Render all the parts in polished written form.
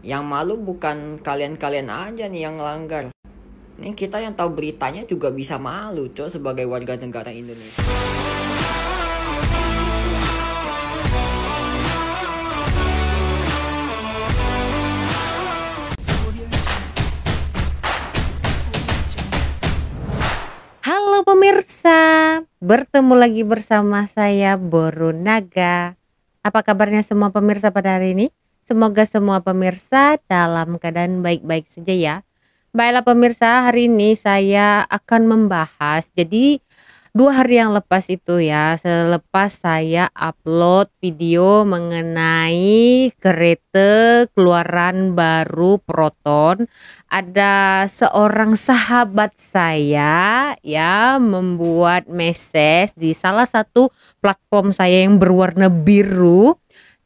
Yang malu bukan kalian-kalian aja nih yang langgar. Ini kita yang tahu beritanya juga bisa malu, cok, sebagai warga negara Indonesia. Halo pemirsa, bertemu lagi bersama saya Boru Naga. Apa kabarnya semua pemirsa pada hari ini? Semoga semua pemirsa dalam keadaan baik-baik saja ya. Baiklah pemirsa, hari ini saya akan membahas, jadi 2 hari yang lepas itu ya, selepas saya upload video mengenai kereta keluaran baru Proton, ada seorang sahabat saya ya membuat message di salah satu platform saya yang berwarna biru.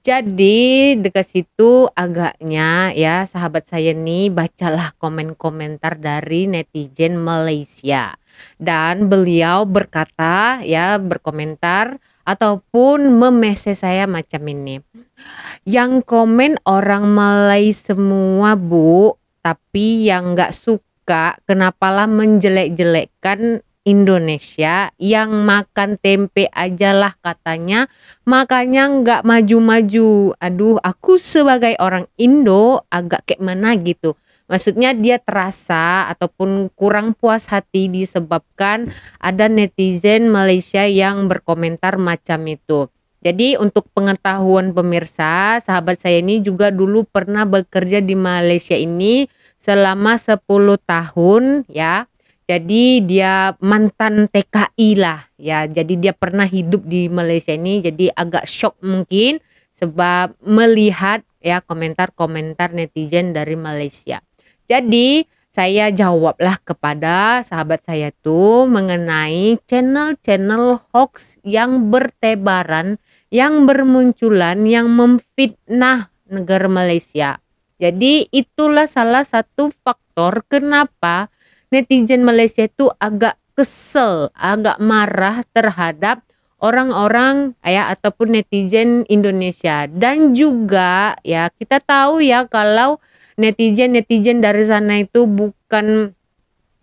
Jadi dekat situ agaknya ya sahabat saya nih bacalah komen-komentar dari netizen Malaysia. Dan beliau berkata ya berkomentar ataupun memesej saya macam ini. Yang komen orang Malay semua bu, tapi yang nggak suka kenapalah menjelek-jelekkan Indonesia, yang makan tempe aja lah katanya, makanya nggak maju-maju. Aduh, aku sebagai orang Indo agak kayak mana gitu. Maksudnya dia terasa ataupun kurang puas hati disebabkan ada netizen Malaysia yang berkomentar macam itu. Jadi untuk pengetahuan pemirsa, sahabat saya ini juga dulu pernah bekerja di Malaysia ini selama 10 tahun ya. Jadi dia mantan TKI lah ya. Jadi dia pernah hidup di Malaysia ini, jadi agak shock mungkin sebab melihat ya komentar-komentar netizen dari Malaysia. Jadi saya jawablah kepada sahabat saya tuh mengenai channel-channel hoax yang bertebaran, yang bermunculan, yang memfitnah negara Malaysia. Jadi itulah salah satu faktor kenapa netizen Malaysia itu agak kesel, agak marah terhadap orang-orang ya ataupun netizen Indonesia. Dan juga ya kita tahu ya kalau netizen-netizen dari sana itu bukan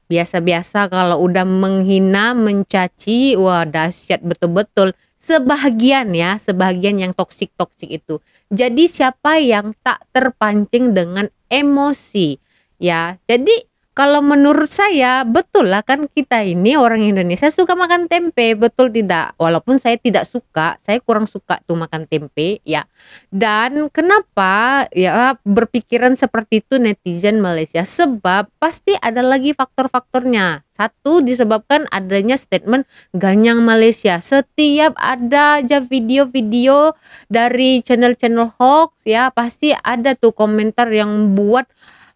biasa-biasa, kalau udah menghina, mencaci, wah dahsyat betul-betul. Sebahagian ya, sebahagian yang toksik-toksik itu. Jadi siapa yang tak terpancing dengan emosi ya. Jadi kalau menurut saya betul lah, kan kita ini orang Indonesia suka makan tempe, betul tidak? Walaupun saya tidak suka, saya kurang suka tuh makan tempe ya. Dan kenapa ya berpikiran seperti itu netizen Malaysia? Sebab pasti ada lagi faktor-faktornya. Satu, disebabkan adanya statement ganyang Malaysia. Setiap ada aja video-video dari channel-channel hoax ya, pasti ada tuh komentar yang buat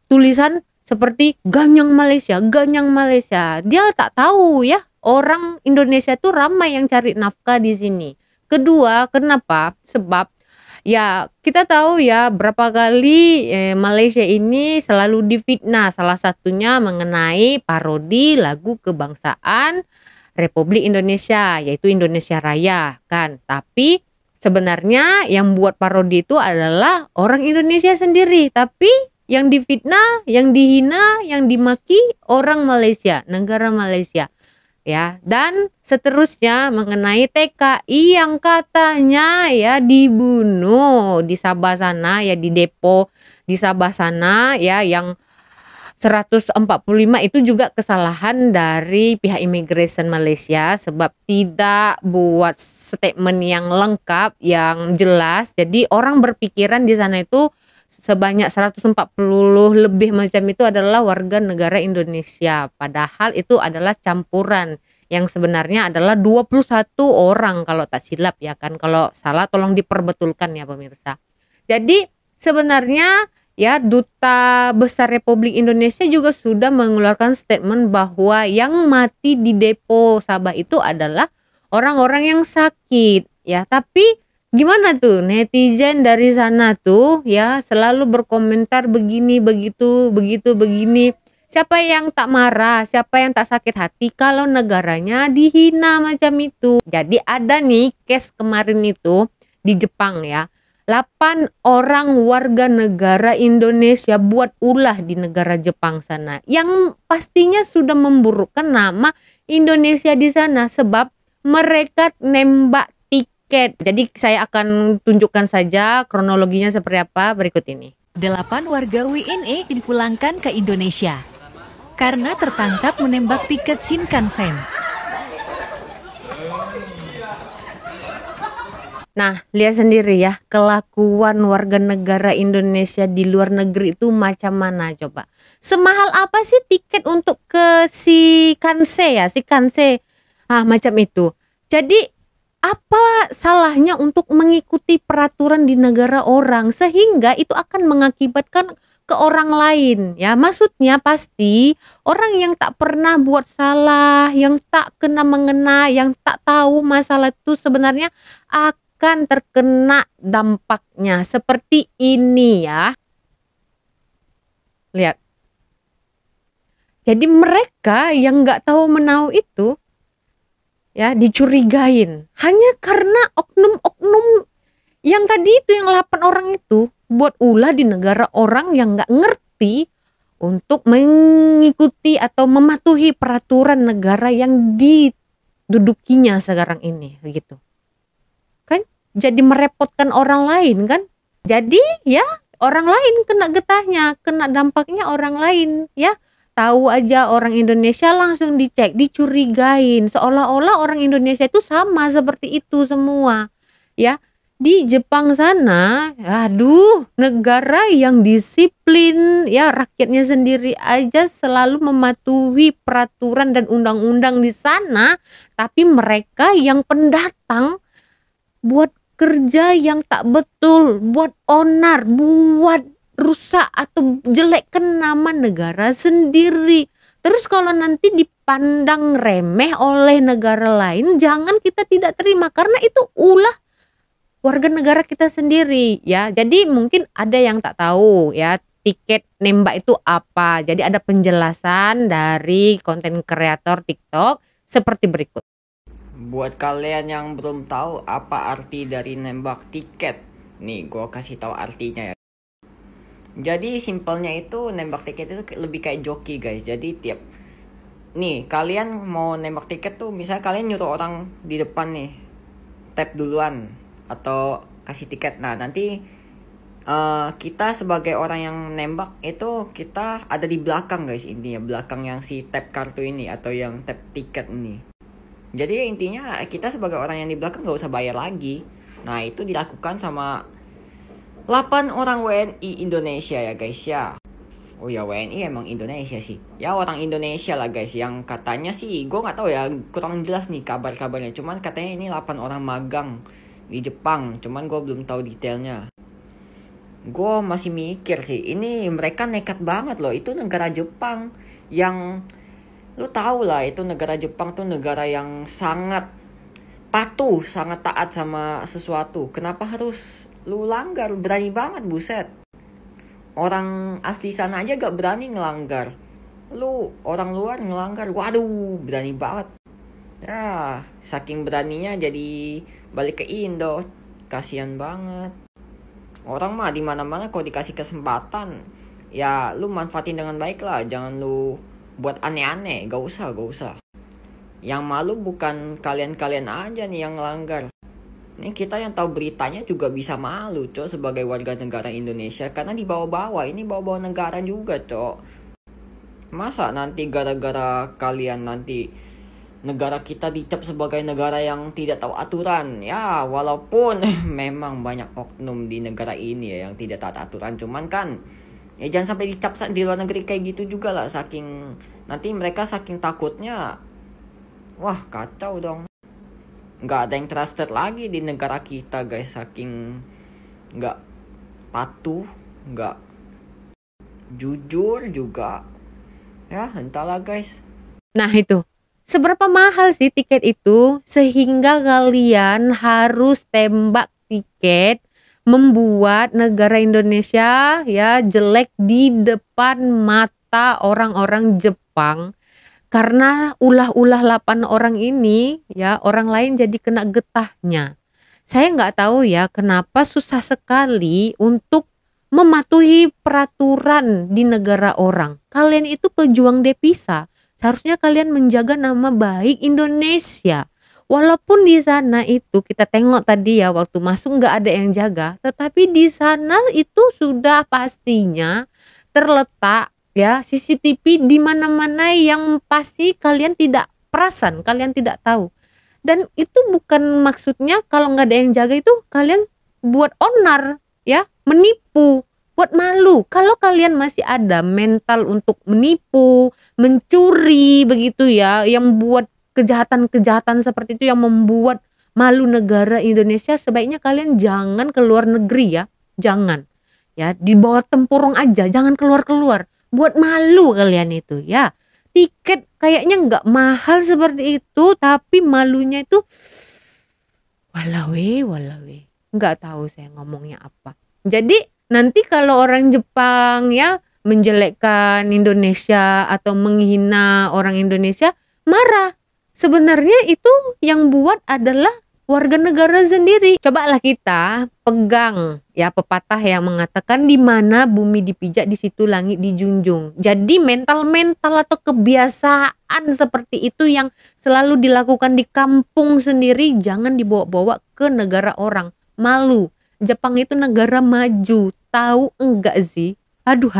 tulisan seperti ganyang Malaysia, ganyang Malaysia. Dia tak tahu ya, orang Indonesia tuh ramai yang cari nafkah di sini. Kedua, kenapa? Sebab ya kita tahu ya berapa kali Malaysia ini selalu difitnah. Salah satunya mengenai parodi lagu kebangsaan Republik Indonesia, yaitu Indonesia Raya kan. Tapi sebenarnya yang buat parodi itu adalah orang Indonesia sendiri. Tapi yang difitnah, yang dihina, yang dimaki orang Malaysia, negara Malaysia. Ya, dan seterusnya mengenai TKI yang katanya ya dibunuh di Sabah sana ya, di depo di Sabah sana ya, yang 145 itu juga kesalahan dari pihak imigresen Malaysia sebab tidak buat statement yang lengkap, yang jelas. Jadi orang berpikiran di sana itu sebanyak 140 lebih macam itu adalah warga negara Indonesia. Padahal itu adalah campuran, yang sebenarnya adalah 21 orang kalau tak silap ya kan. Kalau salah tolong diperbetulkan ya pemirsa. Jadi sebenarnya ya Duta Besar Republik Indonesia juga sudah mengeluarkan statement bahwa yang mati di depo Sabah itu adalah orang-orang yang sakit ya. Tapi gimana tuh netizen dari sana tuh ya selalu berkomentar begini begitu begitu begini. Siapa yang tak marah, siapa yang tak sakit hati kalau negaranya dihina macam itu. Jadi ada nih case kemarin itu di Jepang ya. 8 orang warga negara Indonesia buat ulah di negara Jepang sana, yang pastinya sudah memburukkan nama Indonesia di sana sebab mereka nembak tiket. Jadi saya akan tunjukkan saja kronologinya seperti apa berikut ini. 8 warga WNI dipulangkan ke Indonesia karena tertangkap menembak tiket Shinkansen. Nah, lihat sendiri ya, kelakuan warga negara Indonesia di luar negeri itu macam mana coba. Semahal apa sih tiket untuk ke Shinkansen? Macam itu. Jadi, apa salahnya untuk mengikuti peraturan di negara orang sehingga itu akan mengakibatkan ke orang lain ya. Maksudnya pasti orang yang tak pernah buat salah, yang tak kena mengena, yang tak tahu masalah itu sebenarnya akan terkena dampaknya seperti ini ya. Lihat. Jadi mereka yang nggak tahu menau itu ya dicurigain hanya karena oknum-oknum yang tadi itu, yang 8 orang itu buat ulah di negara orang yang nggak ngerti untuk mengikuti atau mematuhi peraturan negara yang didudukinya sekarang ini begitu. Kan jadi merepotkan orang lain kan. Jadi ya orang lain kena getahnya, kena dampaknya orang lain ya. Tahu aja orang Indonesia langsung dicek, dicurigain seolah-olah orang Indonesia itu sama seperti itu semua ya. Di Jepang sana, aduh, negara yang disiplin ya, rakyatnya sendiri aja selalu mematuhi peraturan dan undang-undang di sana, tapi mereka yang pendatang buat kerja yang tak betul, buat onar, buat rusak atau jelekkan nama negara sendiri. Terus kalau nanti dipandang remeh oleh negara lain, jangan kita tidak terima karena itu ulah warga negara kita sendiri ya. Jadi mungkin ada yang tak tahu ya tiket nembak itu apa. Jadi ada penjelasan dari konten kreator TikTok seperti berikut. Buat kalian yang belum tahu apa arti dari nembak tiket, nih gue kasih tahu artinya ya. Jadi simpelnya itu nembak tiket itu lebih kayak joki guys. Jadi nih kalian mau nembak tiket tuh, misalnya kalian nyuruh orang di depan nih tap duluan atau kasih tiket. Nah nanti kita sebagai orang yang nembak itu kita ada di belakang guys, ini ya belakang yang si tap kartu ini atau yang tap tiket ini. Jadi intinya kita sebagai orang yang di belakang gak usah bayar lagi. Nah itu dilakukan sama 8 orang WNI Indonesia ya guys ya. Oh ya WNI emang Indonesia sih. Ya orang Indonesia lah guys, yang katanya sih gue gak tahu ya, kurang jelas nih kabar-kabarnya. Cuman katanya ini 8 orang magang di Jepang, cuman gue belum tahu detailnya. Gue masih mikir sih, ini mereka nekat banget loh. Itu negara Jepang yang lu tahu lah, itu negara Jepang tuh negara yang sangat patuh, sangat taat sama sesuatu. Kenapa harus lu langgar? Berani banget buset. Orang asli sana aja gak berani ngelanggar, lu orang luar ngelanggar, waduh berani banget. Ya saking beraninya jadi balik ke Indo. Kasian banget. Orang mah di mana-mana kalau dikasih kesempatan ya lu manfaatin dengan baik lah. Jangan lu buat aneh-aneh, gak usah. Yang malu bukan kalian-kalian aja nih yang ngelanggar. Ini kita yang tahu beritanya juga bisa malu cok sebagai warga negara Indonesia, karena dibawa-bawa, ini bawa-bawa negara juga cok. Masa nanti gara-gara kalian nanti negara kita dicap sebagai negara yang tidak tahu aturan. Ya walaupun memang banyak oknum di negara ini ya yang tidak taat aturan, cuman kan ya jangan sampai dicap di luar negeri kayak gitu juga lah. Saking nanti mereka saking takutnya, wah kacau dong. Nggak ada yang trusted lagi di negara kita guys, saking nggak patuh, nggak jujur juga ya, entahlah guys. Nah itu, seberapa mahal sih tiket itu sehingga kalian harus tembak tiket, membuat negara Indonesia ya jelek di depan mata orang-orang Jepang. Karena ulah-ulah 8 orang ini ya, orang lain jadi kena getahnya. Saya nggak tahu ya kenapa susah sekali untuk mematuhi peraturan di negara orang. Kalian itu pejuang devisa. Seharusnya kalian menjaga nama baik Indonesia. Walaupun di sana itu kita tengok tadi ya waktu masuk nggak ada yang jaga, tetapi di sana itu sudah pastinya terletak ya CCTV di mana-mana yang pasti kalian tidak perasan, kalian tidak tahu. Dan itu bukan maksudnya kalau nggak ada yang jaga itu kalian buat onar ya, menipu, buat malu. Kalau kalian masih ada mental untuk menipu, mencuri begitu ya, yang buat kejahatan-kejahatan seperti itu yang membuat malu negara Indonesia, sebaiknya kalian jangan keluar negeri ya, jangan ya, di bawah tempurung aja, jangan keluar-keluar, buat malu kalian itu ya. Tiket kayaknya nggak mahal seperti itu, tapi malunya itu walawe, nggak tahu saya ngomongnya apa. Jadi nanti kalau orang Jepang ya menjelekkan Indonesia atau menghina orang Indonesia, marah. Sebenarnya itu yang buat adalah warga negara sendiri. Cobalah kita pegang ya pepatah yang mengatakan di mana bumi dipijak di situ langit dijunjung. Jadi mental-mental atau kebiasaan seperti itu yang selalu dilakukan di kampung sendiri jangan dibawa-bawa ke negara orang. Malu. Jepang itu negara maju. Tahu enggak sih? Aduh.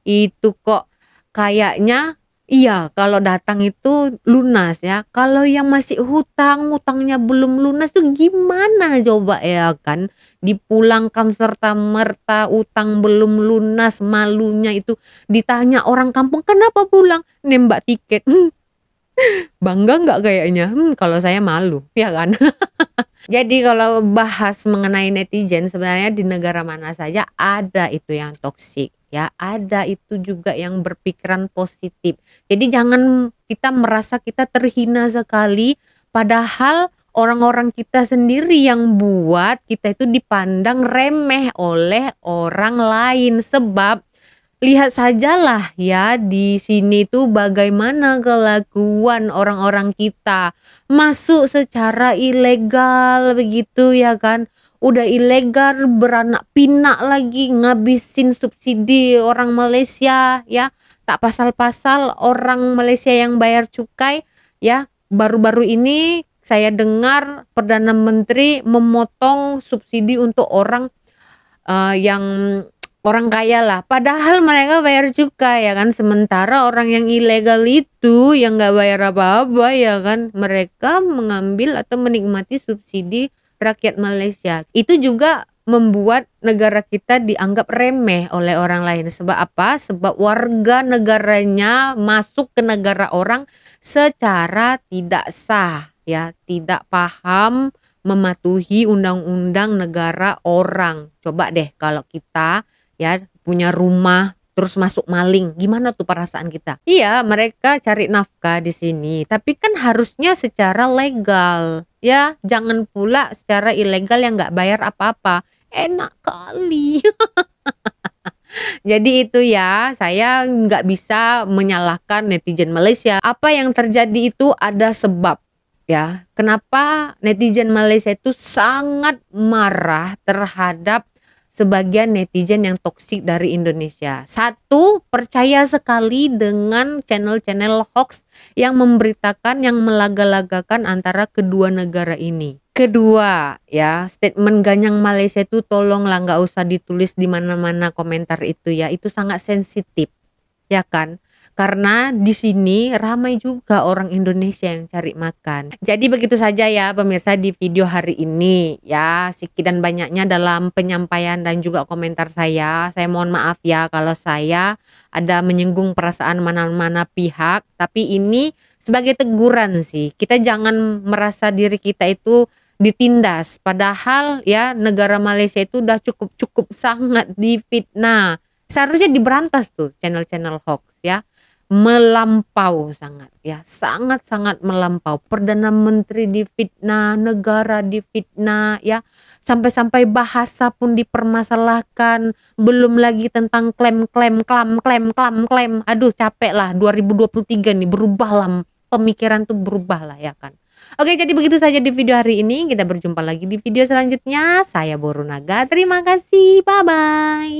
Itu kok kayaknya iya, kalau datang itu lunas ya. Kalau yang masih hutangnya belum lunas tuh gimana coba ya kan? Dipulangkan serta merta utang belum lunas, malunya itu ditanya orang kampung kenapa pulang? Nembak tiket. Bangga nggak kayaknya? Kalau saya malu, ya kan? Jadi kalau bahas mengenai netizen sebenarnya di negara mana saja ada itu yang toksik. Ya, ada itu juga yang berpikiran positif. Jadi jangan kita merasa kita terhina sekali, padahal orang-orang kita sendiri yang buat kita itu dipandang remeh oleh orang lain. Sebab lihat sajalah ya di sini tuh bagaimana kelakuan orang-orang kita masuk secara ilegal begitu ya kan. Udah ilegal beranak pinak lagi ngabisin subsidi orang Malaysia ya, tak pasal-pasal orang Malaysia yang bayar cukai ya. Baru-baru ini saya dengar Perdana Menteri memotong subsidi untuk orang yang orang kaya lah, padahal mereka bayar cukai ya kan, sementara orang yang ilegal itu yang nggak bayar apa-apa ya kan, mereka mengambil atau menikmati subsidi rakyat Malaysia. Itu juga membuat negara kita dianggap remeh oleh orang lain. Sebab apa? Sebab warga negaranya masuk ke negara orang secara tidak sah ya, tidak paham mematuhi undang-undang negara orang. Coba deh kalau kita ya punya rumah terus masuk maling, gimana tuh perasaan kita? Iya, mereka cari nafkah di sini, tapi kan harusnya secara legal. Ya, jangan pula secara ilegal yang nggak bayar apa-apa. Enak kali. Jadi itu ya, saya nggak bisa menyalahkan netizen Malaysia. Apa yang terjadi itu ada sebab. Ya, kenapa netizen Malaysia itu sangat marah terhadap sebagian netizen yang toksik dari Indonesia. Satu, percaya sekali dengan channel-channel hoax yang memberitakan, yang melaga-lagakan antara kedua negara ini. Kedua, ya, statement ganyang Malaysia itu tolonglah nggak usah ditulis di mana-mana komentar itu ya. Itu sangat sensitif, ya kan? Karena di sini ramai juga orang Indonesia yang cari makan. Jadi begitu saja ya pemirsa di video hari ini ya, sedikit dan banyaknya dalam penyampaian dan juga komentar saya. Saya mohon maaf ya kalau saya ada menyinggung perasaan mana-mana pihak, tapi ini sebagai teguran sih. Kita jangan merasa diri kita itu ditindas, padahal ya negara Malaysia itu udah cukup sangat difitnah. Seharusnya diberantas tuh channel-channel hoax ya. Melampau sangat ya, sangat melampau. Perdana Menteri difitnah, negara difitnah ya, sampai-sampai bahasa pun dipermasalahkan, belum lagi tentang klaim. Aduh capek lah, 2023 nih berubah lah, pemikiran tuh berubah lah ya kan. Oke, jadi begitu saja di video hari ini. Kita berjumpa lagi di video selanjutnya. Saya Borunaga. Terima kasih. Bye-bye.